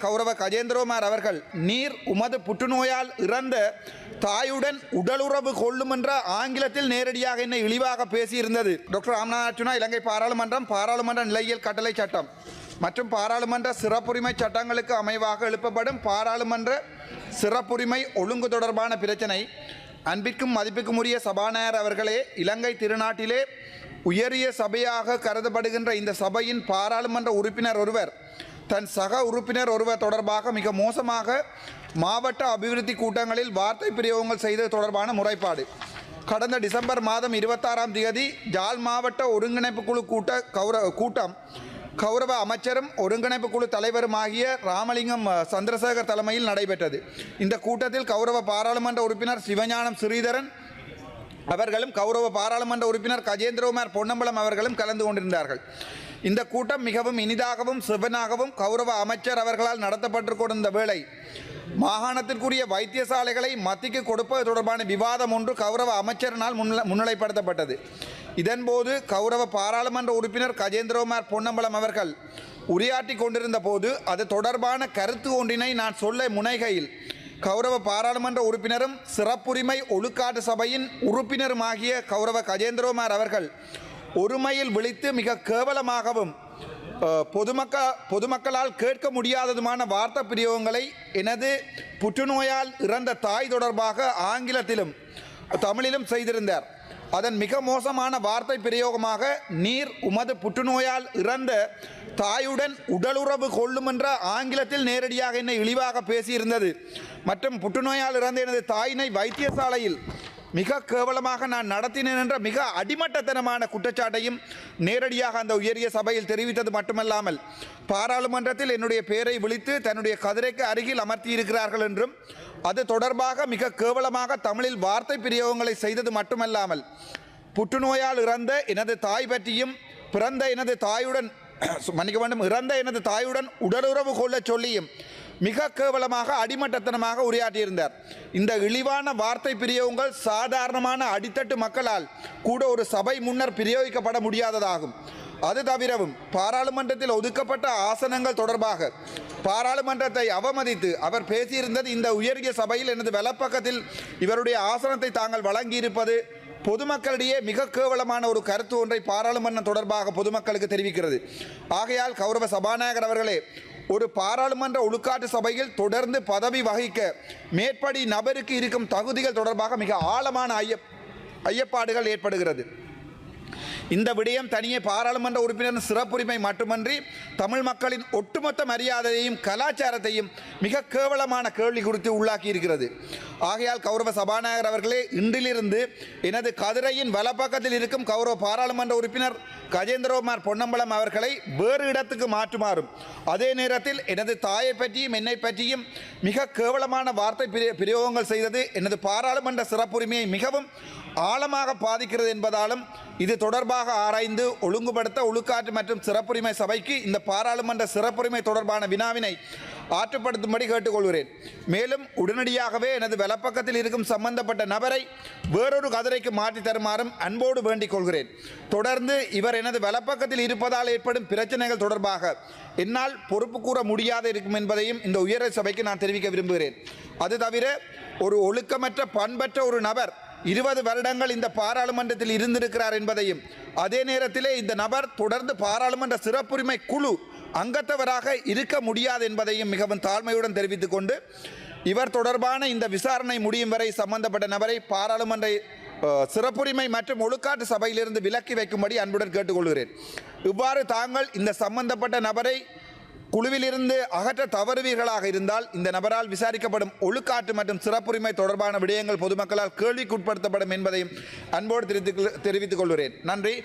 கௌரவ கஜேந்திரகுமார் அவர்கள் நீர் உமது புற்றுநோயால் இறந்த தாயுடன் உடலுறவு கொள்ளும் என்ற ஆங்கிலத்தில் நேரடியாக என்னை இழிவாக பேசியிருந்தது. டாக்டர் ராமநாதன் இலங்கை பாராளுமன்ற நிலையியல் கட்டளை சட்டம் மற்றும் பாராளுமன்ற சிறப்புரிமை சட்டங்களுக்கு அமைவாக எழுப்பப்படும் பாராளுமன்ற சிறப்புரிமை ஒழுங்கு தொடர்பான பிரச்சினை. அன்பிற்கும் மதிப்புக்கும் உரிய சபாநாயகர் அவர்களே, இலங்கை திருநாட்டிலே உயரிய சபையாக கருதப்படுகின்ற இந்த சபையின் பாராளுமன்ற உறுப்பினர் ஒருவர் தன் சக உறுப்பினர் ஒருவர் தொடர்பாக மிக மோசமாக மாவட்ட அபிவிருத்தி கூட்டங்களில் வார்த்தை பிரயோகங்கள் செய்தது தொடர்பான முறைப்பாடு. கடந்த டிசம்பர் மாதம் 26ஆம் தேதி ஜாழ் மாவட்ட ஒருங்கிணைப்பு குழு கூட்டம் கௌரவ அமைச்சரும் ஒருங்கிணைப்பு குழு தலைவருமாகிய ராமலிங்கம் சந்திரசேகர் தலைமையில் நடைபெற்றது. இந்த கூட்டத்தில் கௌரவ பாராளுமன்ற உறுப்பினர் சிவஞானம் ஸ்ரீதரன் அவர்களும் கௌரவ பாராளுமன்ற உறுப்பினர் கஜேந்திரகுமார் பொன்னம்பலம் அவர்களும் கலந்து கொண்டிருந்தார்கள். இந்த கூட்டம் மிகவும் இனிதாகவும் சிவனாகவும் கௌரவ அமைச்சர் அவர்களால் நடத்தப்பட்டு கொண்டிருந்த வேளை மாகாணத்திற்குரிய வைத்தியசாலைகளை மத்திக்கு கொடுப்பது தொடர்பான விவாதம் ஒன்று கௌரவ அமைச்சரினால் முன்னிலைப்படுத்தப்பட்டது. இதன்போது கௌரவ பாராளுமன்ற உறுப்பினர் கஜேந்திரகுமார் பொன்னம்பலம் அவர்கள் உரையாற்றி கொண்டிருந்த போது அது தொடர்பான கருத்து ஒன்றினை நான் சொல்ல முனைகையில் கௌரவ பாராளுமன்ற உறுப்பினரும் சிறப்புரிமை ஒழுக்காட்டு சபையின் உறுப்பினருமாகிய கௌரவ கஜேந்திரகுமார் அவர்கள் ஒருமையில் விழித்து மிக கேவலமாகவும் பொதுமக்களால் கேட்க முடியாததுமான வார்த்தை பிரயோகங்களை எனது புற்றுநோயால் இறந்த தாய் தொடர்பாக ஆங்கிலத்திலும் தமிழிலும் செய்திருந்தார். அதன் மிக மோசமான வார்த்தை பிரயோகமாக நீர் உமது புற்றுநோயால் இறந்த தாயுடன் உடலுறவு கொள்ளும் என்ற ஆங்கிலத்தில் நேரடியாக என்னை இழிவாக பேசியிருந்தது மற்றும் புற்றுநோயால் இறந்த எனது தாயினை வைத்தியசாலையில் மிக கேவலமாக நான் நடத்தினேன் என்ற மிக அடிமட்டத்தனமான குற்றச்சாட்டையும் நேரடியாக அந்த உயரிய சபையில் தெரிவித்தது மட்டுமல்லாமல் பாராளுமன்றத்தில் என்னுடைய பெயரை விழித்து தன்னுடைய கதிரைக்கு அருகில் அமர்த்தியிருக்கிறார்கள் என்றும் அது தொடர்பாக மிக கேவலமாக தமிழில் வார்த்தை பிரயோகங்களை செய்தது மட்டுமல்லாமல் புற்றுநோயால் இறந்த எனது தாய் பற்றியும் பிறந்த எனது தாயுடன் இறந்த எனது தாயுடன் உடலுறவு கொள்ள சொல்லியும் மிக கேவலமாக அடிமட்டத்தனமாக உரையாற்றியிருந்தார். இந்த இழிவான வார்த்தை பிரயோகங்கள் சாதாரணமான அடித்தட்டு மக்களால் கூட ஒரு சபை முன்னர் பிரயோகிக்கப்பட முடியாததாகும். அது தவிரவும் பாராளுமன்றத்தில் ஒதுக்கப்பட்ட ஆசனங்கள் தொடர்பாக பாராளுமன்றத்தை அவமதித்து அவர் பேசியிருந்தது இந்த உயரிய சபையில் எனது வலப்பக்கத்தில் இவருடைய ஆசனத்தை தாங்கள் வழங்கியிருப்பது பொதுமக்களிடையே மிக கேவலமான ஒரு கருத்து ஒன்றை பாராளுமன்றம் தொடர்பாக பொதுமக்களுக்கு தெரிவிக்கிறது. ஆகையால் கௌரவ சபாநாயகர் அவர்களே, ஒரு பாராளுமன்ற ஒழுக்காட்டு சபையில் தொடர்ந்து பதவி வகிக்க மேற்படி நபருக்கு இருக்கும் தகுதிகள் தொடர்பாக மிக ஆழமான ஐயப்பாடுகள் ஏற்படுகிறது. இந்த விடயம் தனியே பாராளுமன்ற உறுப்பினரின் சிறப்புரிமை மட்டுமன்றி தமிழ் மக்களின் ஒட்டுமொத்த மரியாதையையும் கலாச்சாரத்தையும் மிக கேவலமான கேள்வி குறித்து உள்ளாக்கி இருக்கிறது. ஆகையால் கௌரவ சபாநாயகர் அவர்களே, இன்றிலிருந்து எனது கதிரையின் வலப்பக்கத்தில் இருக்கும் கௌரவ பாராளுமன்ற உறுப்பினர் கஜேந்திரகுமார் பொன்னம்பலம் அவர்களை வேறு இடத்துக்கு மாற்றுமாறும் அதே நேரத்தில் எனது தாயை பற்றியும் என்னை பற்றியும் மிக கேவலமான வார்த்தை பிரயோகங்கள் செய்தது எனது பாராளுமன்ற சிறப்புரிமையை மிகவும் ஆழமாக பாதிக்கிறது என்பதாலும் இது தொடர்பாக ஆராய்ந்து ஒழுங்குபடுத்த ஒழுக்காற்று மற்றும் சிறப்புரிமை சபைக்கு இந்த பாராளுமன்ற சிறப்புரிமை தொடர்பான வினாவினை ஆற்றுப்படுத்தும்படி கேட்டுக்கொள்கிறேன். மேலும் உடனடியாகவே எனது வலப்பக்கத்தில் இருக்கும் சம்பந்தப்பட்ட நபரை வேறொரு கதிரைக்கு மாற்றி தருமாறும் அன்போடு வேண்டிக் கொள்கிறேன். தொடர்ந்து இவர் எனது வலப்பக்கத்தில் இருப்பதால் ஏற்படும் பிரச்சனைகள் தொடர்பாக என்னால் பொறுப்பு கூற முடியாது இருக்கும் என்பதையும் இந்த உயர் சபைக்கு நான் தெரிவிக்க விரும்புகிறேன். அது தவிர ஒரு ஒழுக்கமற்ற பண்பற்ற ஒரு நபர் 20 வருடங்கள் இந்த பாராளுமன்றத்தில் இருந்திருக்கிறார் என்பதையும் அதே நேரத்திலே இந்த நபர் தொடர்ந்து பாராளுமன்ற சிறப்புரிமை குழு அங்கத்தவராக இருக்க முடியாது என்பதையும் மிகவும் தாழ்மையுடன் தெரிவித்துக் கொண்டு இவர் தொடர்பான இந்த விசாரணை முடியும் வரை சம்பந்தப்பட்ட நபரை பாராளுமன்ற சிறப்புரிமை மற்றும் ஒழுக்காட்டு சபையிலிருந்து விலக்கி வைக்கும்படி அன்புடன் கேட்டுக்கொள்கிறேன். இவ்வாறு தாங்கள் இந்த சம்பந்தப்பட்ட நபரை குழுவிலிருந்து அகற்ற தவறுவீர்களாக இருந்தால் இந்த நபரால் விசாரிக்கப்படும் ஒழுக்காற்று மற்றும் சிறப்புரிமை தொடர்பான விடயங்கள் பொதுமக்களால் கேள்விக்குட்படுத்தப்படும் என்பதையும் அன்போடு தெரிவித்துக் கொள்கிறேன். நன்றி.